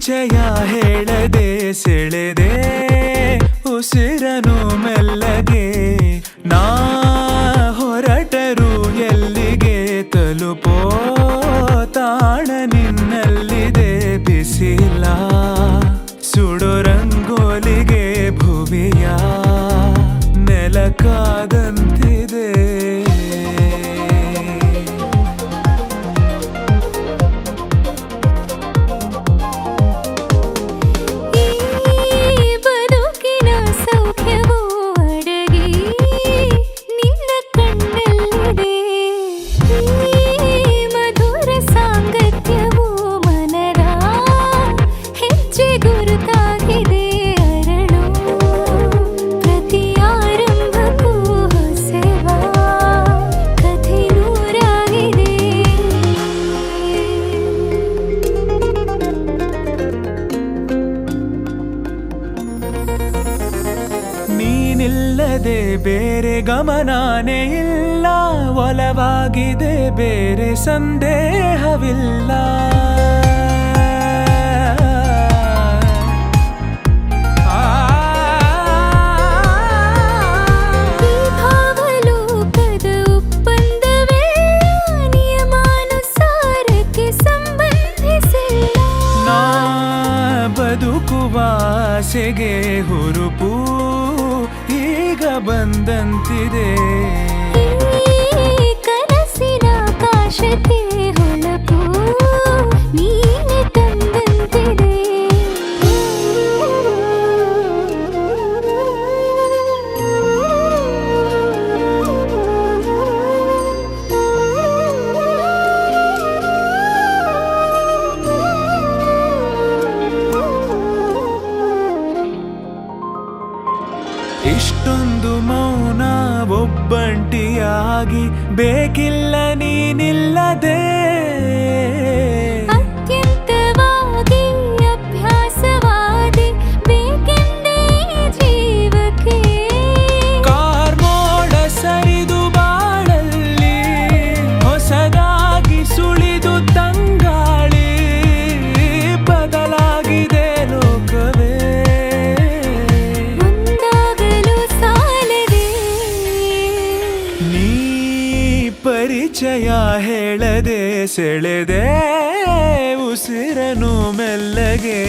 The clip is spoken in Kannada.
ಪರಿಚಯ ಹೇಳದೆ ಸೆಳೆದೆ ಉಸಿರನು ಮೆಲ್ಲಗೆ ನಾ ಹೊರಟರು ಎಲ್ಲಿಗೆ ತಲುಪೋ ತಾಣ ನಿನ್ನಲ್ಲಿದೆ ಬಿಸಿಲ ಸುಡೋ ರಂಗೋಲಿಗೆ ಭುವಿಯ ನೆಲಕಾದಂತಿದೆ ನೀನಿಲ್ಲದೆ ಬೇರೆ ಗಮನಾನೇ ಇಲ್ಲ ಒಲವಾಗಿದೆ ಬೇರೆ ಸಂದೇಹವಿಲ್ಲ ನಾ ಬದುಕುವ ಆಸೆಗೆ ಹುರುಪು ಈಗ ಬಂದಂತಿದೆ ಕನಸಿನ ಕಾಶತೆ ಹೊಳಪು ನೀನೆ ತಂದಂತಿದೆ ಇಷ್ಟೊಂದು ಮೌನ ಒಬ್ಬಂಟಿಯಾಗಿ ಬೇಕಿಲ್ಲ ನೀನಿಲ್ಲದೆ ಅತ್ಯಂತವಾಗಿ ಅಭ್ಯಾಸವಾದಿ ಬೇಕೆಂದೇ ಜೀವಕ್ಕೆ ಕಾರ್ಮೋಡ ಸರಿದು ಬಾಳಲ್ಲಿ ಹೊಸದಾಗಿ ಸುಳಿದು ತಂಗಾಳಿ ಬದಲಾಗಿದೆ ಲೋಕವೇ ಪರಿಚಯ ಹೇಳದೆ ಸೆಳೆದೆ ಉಸಿರನು ಮೆಲ್ಲಗೆ